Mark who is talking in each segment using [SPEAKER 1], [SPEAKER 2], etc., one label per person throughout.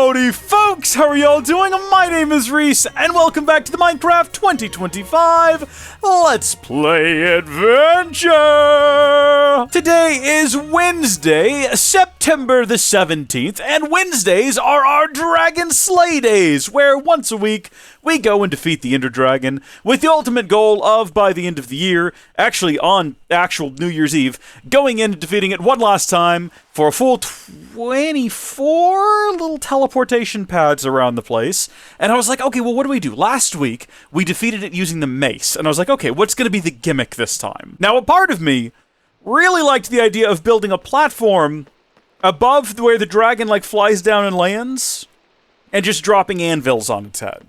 [SPEAKER 1] Howdy folks, how are y'all doing? My name is Rees, and welcome back to the Minecraft 2025 Let's Play Adventure! Today is Wednesday, September the 17th, and Wednesdays are our Dragon Slay Days, where once a week we go and defeat the Ender Dragon with the ultimate goal of, by the end of the year, actually on actual New Year's Eve, going in and defeating it one last time for a full 24 little teleportation pads around the place. And I was like, okay, well, what do we do? Last week, we defeated it using the mace. And I was like, okay, what's going to be the gimmick this time? Now, a part of me really liked the idea of building a platform above where the dragon, flies down and lands, and just dropping anvils on its head.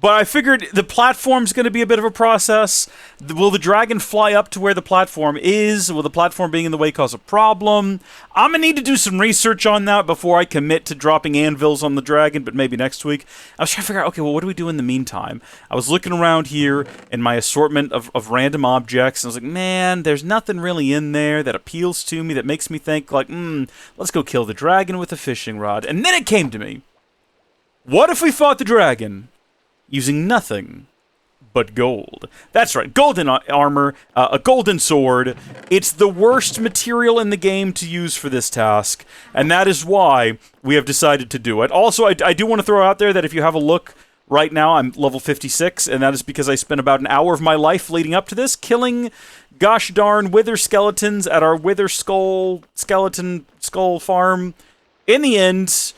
[SPEAKER 1] But I figured the platform's going to be a bit of a process. Will the dragon fly up to where the platform is? Will the platform being in the way cause a problem? I'm going to need to do some research on that before I commit to dropping anvils on the dragon, but maybe next week. I was trying to figure out, okay, well, what do we do in the meantime? I was looking around here in my assortment of random objects, and I was like, man, there's nothing really in there that appeals to me, that makes me think, let's go kill the dragon with a fishing rod. And then it came to me. What if we fought the dragon using nothing but gold? That's right, golden armor, a golden sword. It's the worst material in the game to use for this task, and that is why we have decided to do it. Also, I do want to throw out there that if you have a look right now, I'm level 56, and that is because I spent about an hour of my life leading up to this killing gosh darn wither skeletons at our wither skeleton skull farm. In the end,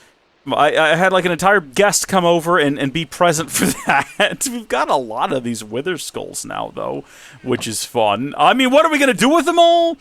[SPEAKER 1] I had an entire guest come over and be present for that. We've got a lot of these wither skulls now, though, which is fun. I mean, what are we going to do with them all?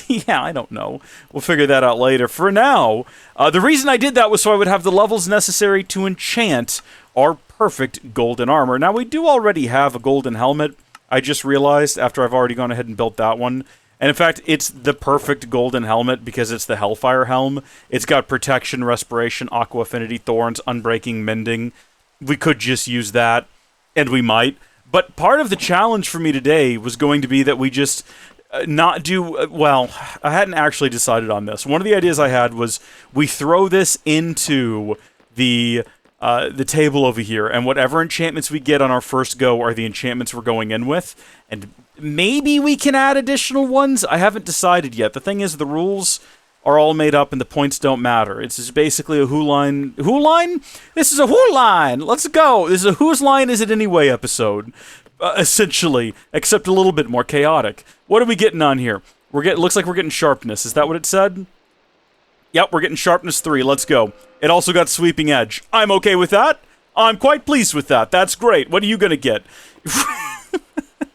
[SPEAKER 1] Yeah, I don't know. We'll figure that out later. For now, the reason I did that was so I would have the levels necessary to enchant our perfect golden armor. Now, we do already have a golden helmet. I just realized after I've already gone ahead and built that one. And in fact, it's the perfect golden helmet because it's the Hellfire helm. It's got protection, respiration, aqua affinity, thorns, unbreaking, mending. We could just use that, and we might. But part of the challenge for me today was going to be that we just not do... well, I hadn't actually decided on this. One of the ideas I had was we throw this into the table over here, and whatever enchantments we get on our first go are the enchantments we're going in with, and maybe we can add additional ones. I haven't decided yet. The thing is, the rules are all made up and the points don't matter. It's just basically a who line. Who line? This is a who line. Let's go. This is a whose line is it anyway episode, essentially, except a little bit more chaotic. What are we getting on here? Looks like we're getting sharpness. Is that what it said? Yep, we're getting sharpness 3. Let's go. It also got sweeping edge. I'm okay with that. I'm quite pleased with that. That's great. What are you gonna get?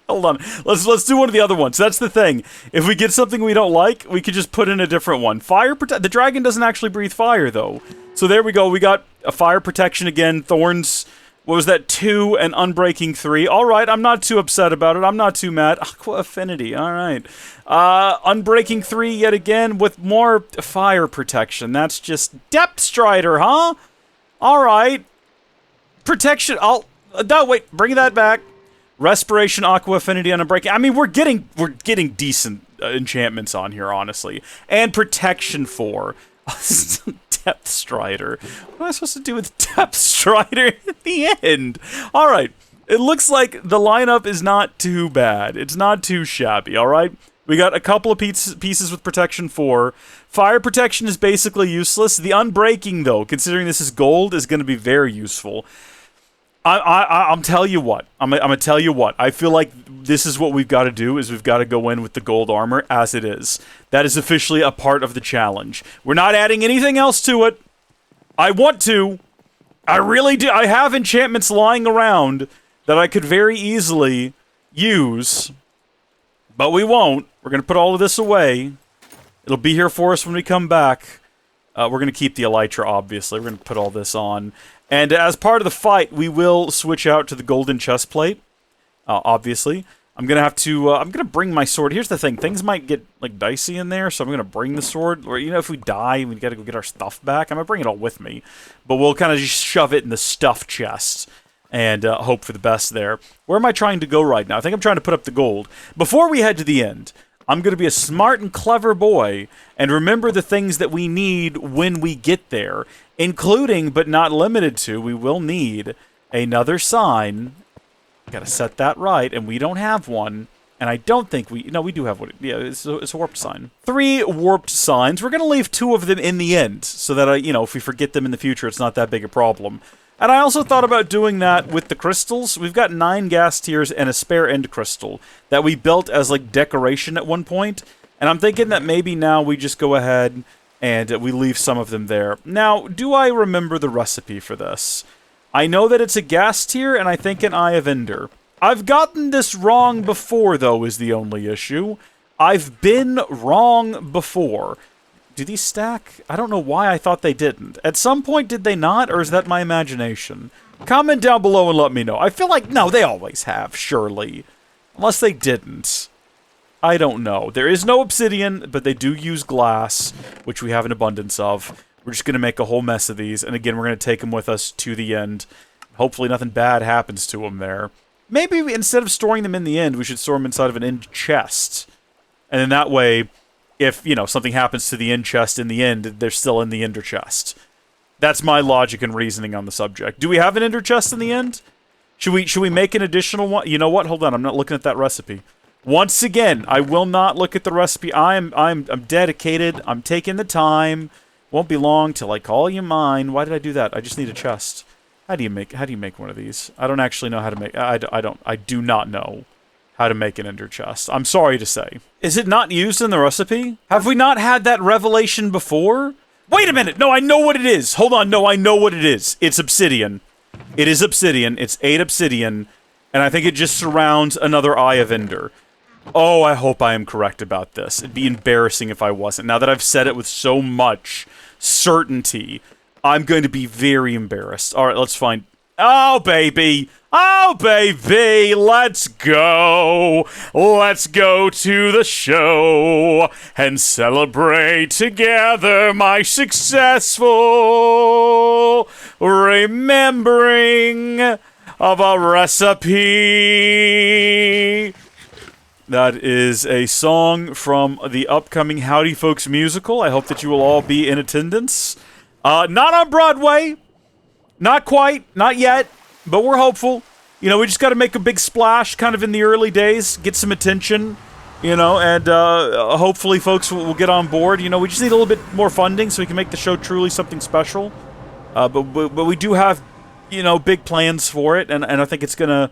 [SPEAKER 1] Hold on. Let's do one of the other ones. That's the thing. If we get something we don't like, we could just put in a different one. Fire protect. The dragon doesn't actually breathe fire, though. So there we go. We got a fire protection again. Thorns. What was that? 2 and unbreaking 3. All right. I'm not too upset about it. I'm not too mad. Aqua affinity. All right. Unbreaking 3 yet again with more fire protection. That's just depth strider, huh? All right. Protection. No, wait. Bring that back. Respiration, aqua affinity, and unbreaking. I mean, we're getting decent enchantments on here, honestly. And protection 4. Depth strider. What am I supposed to do with depth strider at the end? All right. It looks like the lineup is not too bad. It's not too shabby, all right? We got a couple of pieces with protection 4. Fire protection is basically useless. The unbreaking, though, considering this is gold, is going to be very useful. I'm telling you what. I'm gonna tell you what. I feel like this is what we've got to do, is we've got to go in with the gold armor as it is. That is officially a part of the challenge. We're not adding anything else to it. I want to. I really do. I have enchantments lying around that I could very easily use, but we won't. We're gonna put all of this away. It'll be here for us when we come back. We're gonna keep the elytra, obviously. We're gonna put all this on. And as part of the fight, we will switch out to the golden chest plate, obviously. I'm going to have to, I'm going to bring my sword. Here's the thing, things might get, dicey in there, so I'm going to bring the sword. Or, if we die, we got to go get our stuff back. I'm going to bring it all with me. But we'll kind of just shove it in the stuff chest and hope for the best there. Where am I trying to go right now? I think I'm trying to put up the gold. Before we head to the end, I'm going to be a smart and clever boy and remember the things that we need when we get there, including, but not limited to, we will need another sign. Gotta set that right, and we don't have one. And I don't think we... No, we do have one. Yeah, it's a warped sign. 3 warped signs. We're going to leave 2 of them in the end, so that, if we forget them in the future, it's not that big a problem. And I also thought about doing that with the crystals. We've got 9 gas tiers and a spare end crystal that we built as, like, decoration at one point. And I'm thinking that maybe now we just go ahead and we leave some of them there. Now, do I remember the recipe for this? I know that it's a gas tier, and I think an Eye of Ender. I've gotten this wrong before, though, is the only issue. I've been wrong before. Do these stack? I don't know why I thought they didn't. At some point, did they not, or is that my imagination? Comment down below and let me know. I feel like, no, they always have, surely. Unless they didn't. I don't know. There is no obsidian, but they do use glass, which we have an abundance of. We're just going to make a whole mess of these, and again, we're going to take them with us to the end. Hopefully nothing bad happens to them there. Maybe instead of storing them in the end, we should store them inside of an end chest. And then that way, if, something happens to the end chest in the end, they're still in the ender chest. That's my logic and reasoning on the subject. Do we have an ender chest in the end? Should we make an additional one? You know what? Hold on, I'm not looking at that recipe. Once again, I will not look at the recipe. I'm dedicated. I'm taking the time. Won't be long till I call you mine. Why did I do that? I just need a chest. How do you make one of these? I don't actually know how to make... I do not know how to make an ender chest. I'm sorry to say. Is it not used in the recipe? Have we not had that revelation before? Wait a minute! No, I know what it is! Hold on, no, I know what it is. It's obsidian. It is obsidian. It's 8 obsidian. And I think it just surrounds another Eye of Ender. Oh, I hope I am correct about this. It'd be embarrassing if I wasn't. Now that I've said it with so much certainty, I'm going to be very embarrassed. All right, let's find... Oh, baby! Oh, baby! Let's go! Let's go to the show and celebrate together my successful remembering of a recipe. That is a song from the upcoming Howdy Folks musical. I hope that you will all be in attendance. Not on Broadway. Not quite. Not yet. But we're hopeful. We just got to make a big splash kind of in the early days. Get some attention. And hopefully folks will get on board. We just need a little bit more funding so we can make the show truly something special. But we do have, big plans for it. And I think it's going to...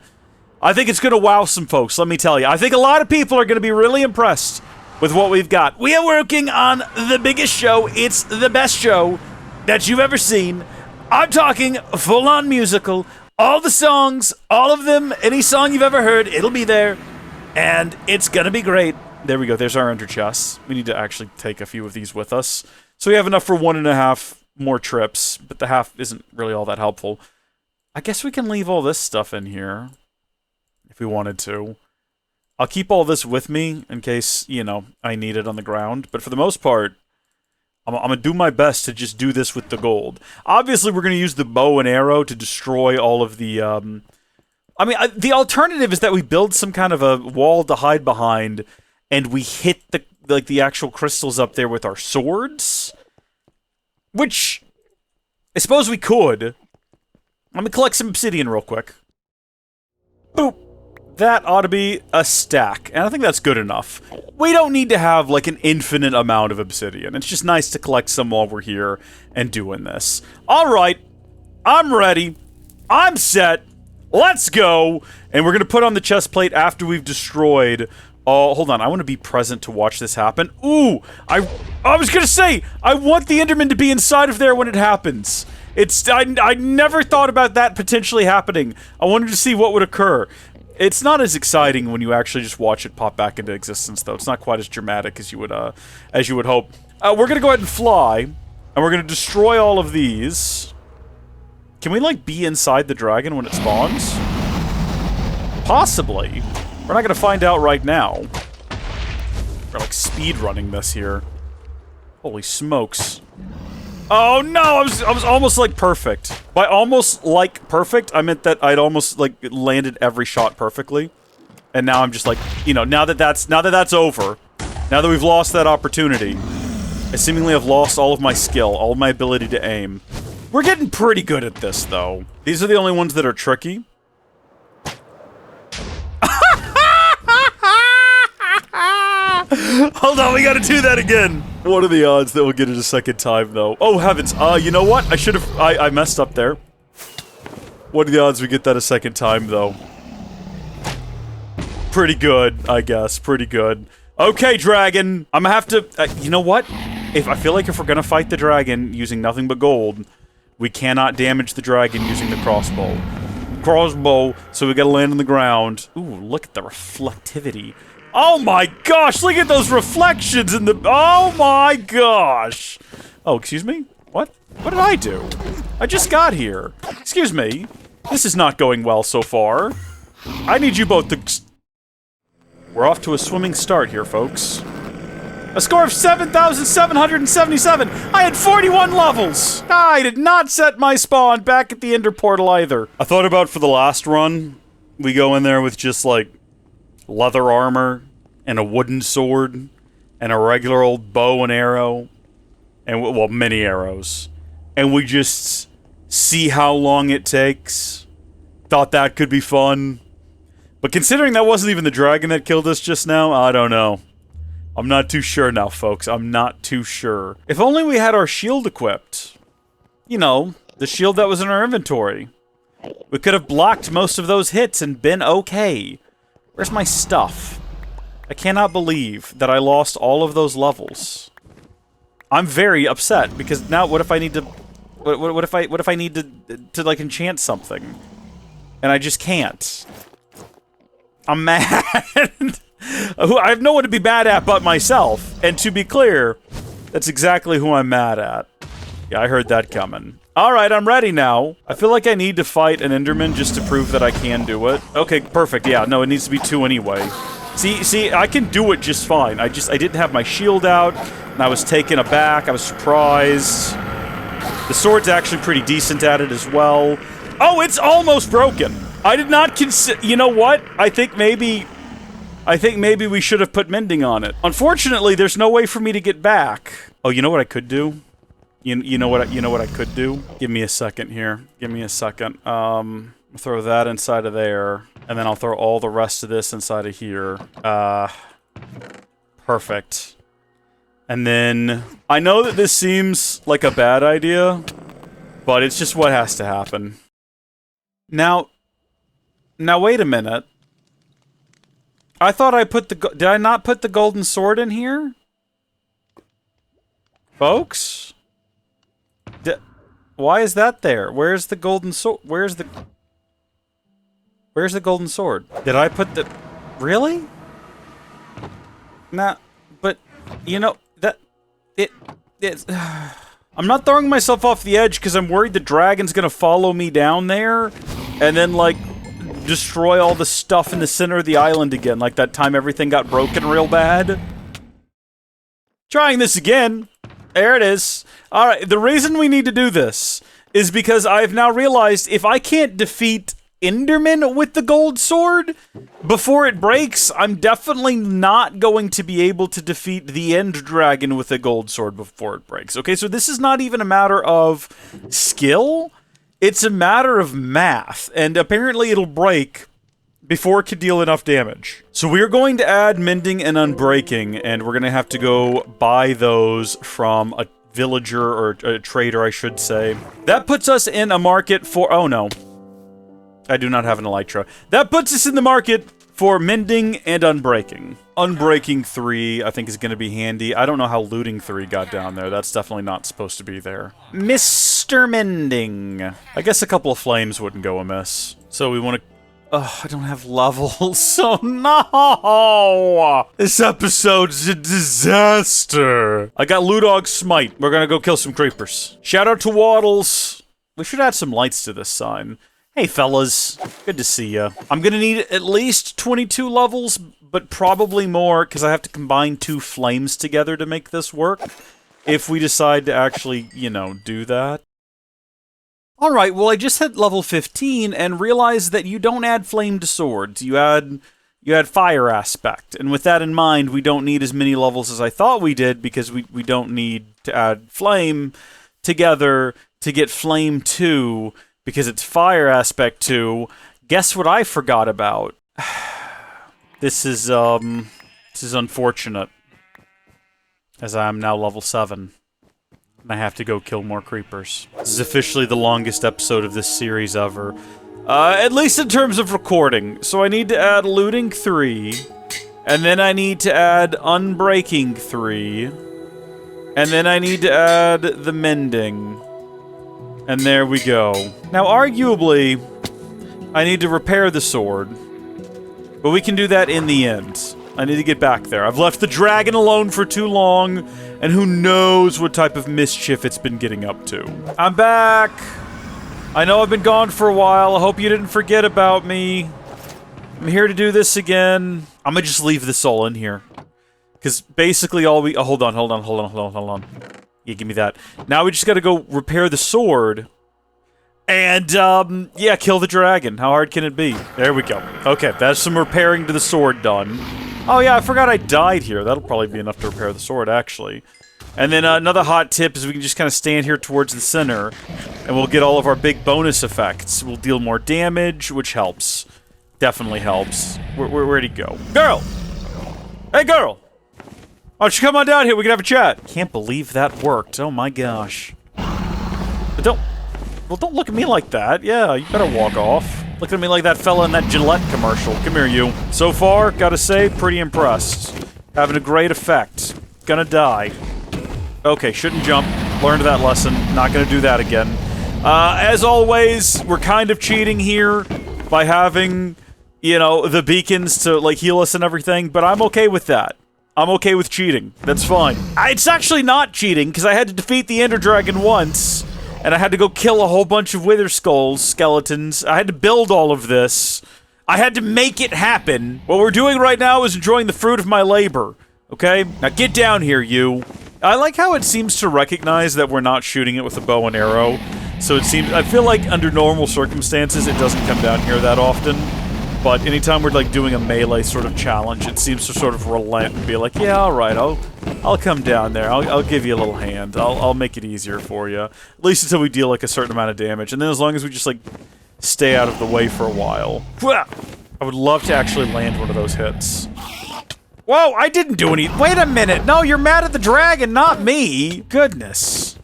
[SPEAKER 1] wow some folks, let me tell you. I think a lot of people are going to be really impressed with what we've got. We are working on the biggest show. It's the best show that you've ever seen. I'm talking full-on musical. All the songs, all of them, any song you've ever heard, it'll be there. And it's going to be great. There we go. There's our ender chests. We need to actually take a few of these with us. So we have enough for 1.5 more trips, but the half isn't really all that helpful. I guess we can leave all this stuff in here if we wanted to. I'll keep all this with me in case, I need it on the ground. But for the most part, I'm going to do my best to just do this with the gold. Obviously, we're going to use the bow and arrow to destroy all of the... the alternative is that we build some kind of a wall to hide behind, and we hit the actual crystals up there with our swords. Which, I suppose we could. Let me collect some obsidian real quick. Boop. That ought to be a stack, and I think that's good enough. We don't need to have, an infinite amount of obsidian. It's just nice to collect some while we're here and doing this. Alright, I'm ready. I'm set. Let's go! And we're going to put on the chest plate after we've destroyed... Oh, hold on. I want to be present to watch this happen. Ooh! I was going to say, I want the Enderman to be inside of there when it happens. I never thought about that potentially happening. I wanted to see what would occur. It's not as exciting when you actually just watch it pop back into existence, though. It's not quite as dramatic as you would hope. We're gonna go ahead and fly, and we're gonna destroy all of these. Can we, be inside the dragon when it spawns? Possibly. We're not gonna find out right now. We're, speed running this here. Holy smokes. Oh no, I was almost perfect. By almost perfect, I meant that I'd almost landed every shot perfectly. And now I'm just now that that's over, Now that we've lost that opportunity, I seemingly have lost all of my skill, all of my ability to aim. We're getting pretty good at this, though. These are the only ones that are tricky. Hold on, we gotta do that again. What are the odds that we'll get it a second time, though? Oh, heavens. You know what? I should have... I messed up there. What are the odds we get that a second time, though? Pretty good, I guess. Pretty good. Okay, dragon. I'm gonna have to... you know what? I feel like if we're gonna fight the dragon using nothing but gold, we cannot damage the dragon using the crossbow. So we gotta land on the ground. Ooh, look at the reflectivity. Oh my gosh, look at those reflections in the... Oh my gosh! Oh, excuse me? What? What did I do? I just got here. Excuse me. This is not going well so far. I need you both to... We're off to a swimming start here, folks. A score of 7,777! I had 41 levels! I did not set my spawn back at the Ender Portal either. I thought about for the last run, we go in there with just, like, leather armor, and a wooden sword, and a regular old bow and arrow, and, well, many arrows. And we just see how long it takes. Thought that could be fun. But considering that wasn't even the dragon that killed us just now, I don't know. I'm not too sure now, folks. I'm not too sure. If only we had our shield equipped. You know, the shield that was in our inventory. We could have blocked most of those hits and been okay. Where's my stuff? I cannot believe that I lost all of those levels. I'm very upset because now what if I need to what if I need to like enchant something and I just can't? I'm mad. I have no one to be mad at but myself. And to be clear, that's exactly who I'm mad at. Yeah, I heard that coming. Alright, I'm ready now. I feel like I need to fight an Enderman just to prove that I can do it. Okay, perfect. Yeah, no, it needs to be 2 anyway. See, I can do it just fine. I didn't have my shield out, and I was taken aback. I was surprised. The sword's actually pretty decent at it as well. Oh, it's almost broken. I did not consider... You know what? I think maybe we should have put mending on it. Unfortunately, there's no way for me to get back. Oh, you know what I could do? You know what I could do? Give me a second here. Give me a second. Throw that inside of there, and then I'll throw all the rest of this inside of here. Perfect. And then I know that this seems like a bad idea, but it's just what has to happen. Now wait a minute. I thought I put the did I not put the golden sword in here? Folks? Why is that there? Where's the golden sword? Where's the golden sword? Did I put the... Really? Nah, but, you know, it's... I'm not throwing myself off the edge because I'm worried the dragon's gonna follow me down there and then, like, destroy all the stuff in the center of the island again, like that time everything got broken real bad. Trying this again. There it is. Alright, the reason we need to do this is because I've now realized if I can't defeat Enderman with the gold sword before it breaks, I'm definitely not going to be able to defeat the end dragon with a gold sword before it breaks. Okay, so this is not even a matter of skill, it's a matter of math, and apparently it'll break before it could deal enough damage. So we're going to add mending and unbreaking, and we're going to have to go buy those from a villager, or a trader, I should say. That puts us in a market for... Oh, no. I do not have an elytra. That puts us in the market for mending and unbreaking. Unbreaking 3, I think, is going to be handy. I don't know how looting 3 got down there. That's definitely not supposed to be there. Mr. Mending. I guess a couple of flames wouldn't go amiss. So we want to... Oh, I don't have levels, so no! This episode's a disaster. I got Ludog's Smite. We're gonna go kill some creepers. Shout out to Waddles. We should add some lights to this sign. Hey, fellas. Good to see ya. I'm gonna need at least 22 levels, but probably more, because I have to combine 2 flames together to make this work. If we decide to actually, you know, do that. Alright, well I just hit level 15 and realized that you don't add flame to swords. You add, you add fire aspect. And with that in mind, we don't need as many levels as I thought we did, because we don't need to add flame together to get flame 2, because it's fire aspect 2. Guess what I forgot about? This is unfortunate, as I am now level 7. And I have to go kill more creepers. This is officially the longest episode of this series ever. At least in terms of recording. So I need to add looting 3. And then I need to add unbreaking 3. And then I need to add the mending. And there we go. Now, arguably, I need to repair the sword. But we can do that in the end. I need to get back there. I've left the dragon alone for too long, and who knows what type of mischief it's been getting up to. I'm back! I know I've been gone for a while. I hope you didn't forget about me. I'm here to do this again. I'm gonna just leave this all in here. Because basically all we... Oh, hold on. Yeah, give me that. Now we just gotta go repair the sword. And, yeah, kill the dragon. How hard can it be? There we go. Okay, that's some repairing to the sword done. Oh yeah, I forgot I died here. That'll probably be enough to repair the sword, actually. And then another hot tip is we can just kind of stand here towards the center, and we'll get all of our big bonus effects. We'll deal more damage, which helps. Definitely helps. Where'd he go? Girl! Hey, girl! Why don't you come on down here? We can have a chat. Can't believe that worked. Oh my gosh. But don't look at me like that. Yeah, you better walk off. Looking at me like that fella in that Gillette commercial. Come here, you. So far, gotta say, pretty impressed. Having a great effect. Gonna die. Okay, shouldn't jump. Learned that lesson. Not gonna do that again. As always, we're kind of cheating here by having, you know, the beacons to, like, heal us and everything, but I'm okay with that. I'm okay with cheating. That's fine. It's actually not cheating, because I had to defeat the Ender Dragon once, and I had to go kill a whole bunch of Wither Skulls skeletons. I had to build all of this. I had to make it happen. What we're doing right now is enjoying the fruit of my labor. Okay? Now get down here, you. I like how it seems to recognize that we're not shooting it with a bow and arrow. So it seems... I feel like under normal circumstances, it doesn't come down here that often. But anytime we're, like, doing a melee sort of challenge, it seems to sort of relent and be like, yeah, alright, I'll come down there. I'll give you a little hand. I'll make it easier for you. At least until we deal, like, a certain amount of damage. And then as long as we just, like, stay out of the way for a while. I would love to actually land one of those hits. Whoa, I didn't do any- Wait a minute! No, you're mad at the dragon, not me! Goodness.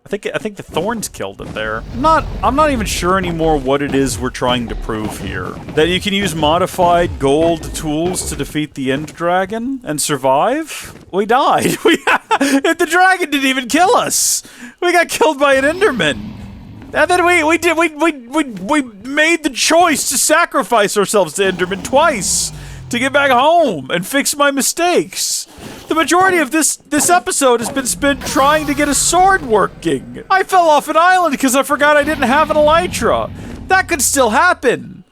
[SPEAKER 1] I think the thorns killed it there. I'm not even sure anymore what it is we're trying to prove here. That you can use modified gold tools to defeat the End Dragon and survive? We died. The dragon didn't even kill us. We got killed by an Enderman. And then we made the choice to sacrifice ourselves to Enderman twice to get back home and fix my mistakes. The majority of this episode has been spent trying to get a sword working. I fell off an island because I forgot I didn't have an elytra. That could still happen.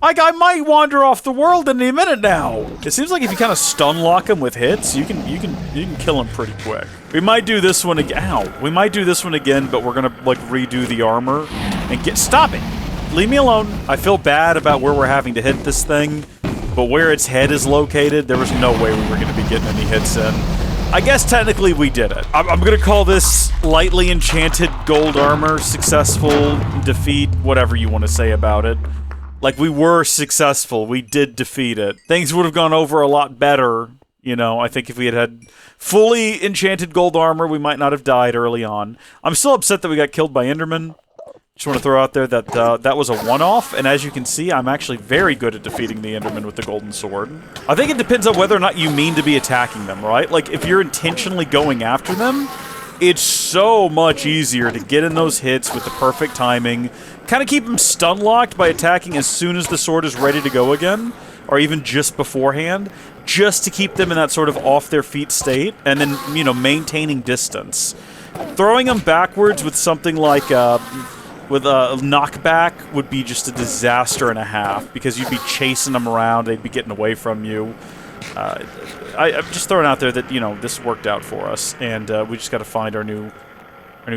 [SPEAKER 1] I might wander off the world in a minute now. It seems like if you kind of stun lock him with hits, you can kill him pretty quick. We might do this one again. Ow. We might do this one again, but we're gonna like redo the armor and get. Stop it. Leave me alone. I feel bad about where we're having to hit this thing. But where its head is located, there was no way we were going to be getting any hits in. I guess technically we did it. I'm going to call this lightly enchanted gold armor, successful defeat, whatever you want to say about it. Like, we were successful. We did defeat it. Things would have gone over a lot better, you know. I think if we had had fully enchanted gold armor, we might not have died early on. I'm still upset that we got killed by Enderman. Just want to throw out there that that was a one-off, and as you can see, I'm actually very good at defeating the Enderman with the golden sword. I think it depends on whether or not you mean to be attacking them, right? Like, if you're intentionally going after them, it's so much easier to get in those hits with the perfect timing, kind of keep them stun-locked by attacking as soon as the sword is ready to go again, or even just beforehand, just to keep them in that sort of off-their-feet state, and then, you know, maintaining distance. Throwing them backwards with something like, with a knockback would be just a disaster and a half, because you'd be chasing them around, they'd be getting away from you. I'm just throwing out there that, you know, this worked out for us, and we just got to find our new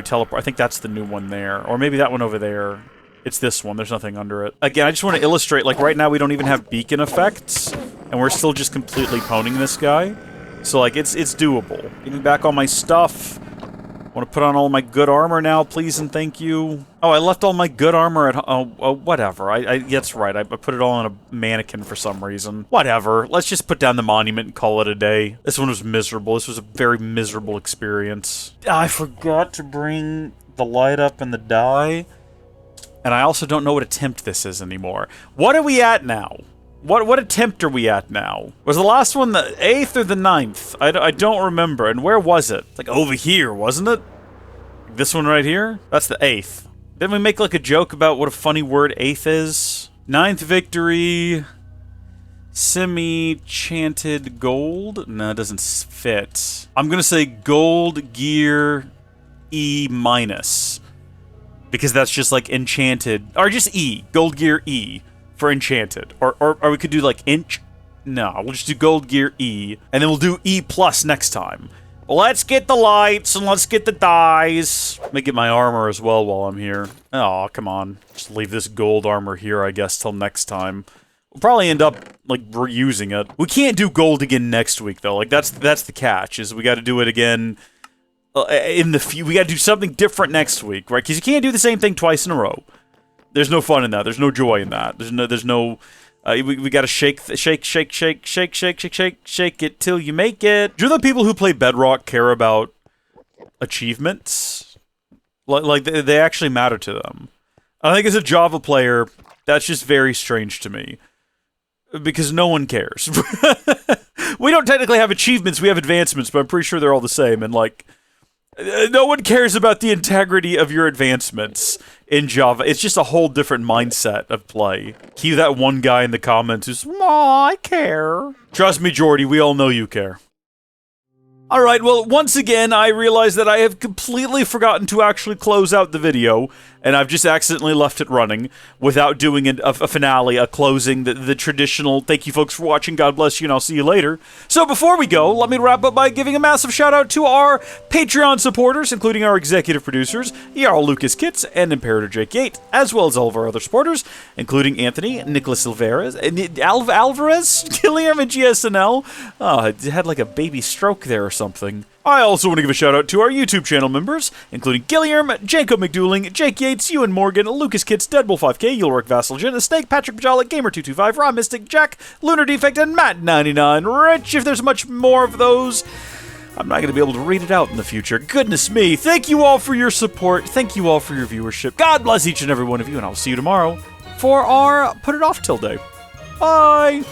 [SPEAKER 1] teleport. I think that's the new one there, or maybe that one over there. It's this one, there's nothing under it. Again, I just want to illustrate, like, right now we don't even have beacon effects, and we're still just completely pwning this guy. So, like, it's doable. Give me back all my stuff. I want to put on all my good armor now, please and thank you. Oh, I left all my good armor at home. Oh, whatever. That's right. I put it all on a mannequin for some reason. Whatever. Let's just put down the monument and call it a day. This one was miserable. This was a very miserable experience. I forgot to bring the light up and the dye. And I also don't know what attempt this is anymore. What are we at now? What attempt are we at now? Was the last one the 8th or the 9th? I don't remember. And where was it? Like over here, wasn't it? This one right here? That's the 8th. Didn't we make like a joke about what a funny word 8th is? 9th victory. Semi-chanted gold? No, it doesn't fit. I'm gonna say gold gear E-. Because that's just like enchanted. Or just E. Gold gear E. For enchanted. Or we could do like inch. No, we'll just do gold gear E. And then we'll do E+ next time. Let's get the lights and let's get the dyes. Let me get my armor as well while I'm here. Oh, come on. Just leave this gold armor here, I guess, till next time. We'll probably end up, like, reusing it. We can't do gold again next week, though. Like, that's the catch, is we gotta do it again in the we gotta do something different next week, right? Because you can't do the same thing twice in a row. There's no fun in that. There's no joy in that. There's no. We gotta shake it till you make it. Do the people who play Bedrock care about achievements? Like they actually matter to them? I think as a Java player, that's just very strange to me. Because no one cares. We don't technically have achievements, we have advancements, but I'm pretty sure they're all the same, and like... No one cares about the integrity of your advancements in Java. It's just a whole different mindset of play. Cue that one guy in the comments who's, "Aw, I care." Trust me, Jordy, we all know you care. Alright, well, once again, I realize that I have completely forgotten to actually close out the video, and I've just accidentally left it running without doing a finale, a closing, the traditional, thank you folks for watching, God bless you, and I'll see you later. So before we go, let me wrap up by giving a massive shout out to our Patreon supporters, including our executive producers, Jarl Lucas Kitts and Imperator Jake Yate, as well as all of our other supporters, including Anthony, Nicholas Alvarez, Killiam, and GSNL. Oh, I had like a baby stroke there or something. I also want to give a shout out to our YouTube channel members, including Gilliam, Janko McDouling, Jake Yates, Ewan Morgan, Lucas Kitts, Deadbull5K, Ulrich Vasselgen, Snake, Patrick Pajala, Gamer225, Raw Mystic, Jack, Lunar Defect, and Matt99. Rich, if there's much more of those, I'm not going to be able to read it out in the future. Goodness me, thank you all for your support, thank you all for your viewership. God bless each and every one of you, and I'll see you tomorrow for our Put It Off Till Day. Bye!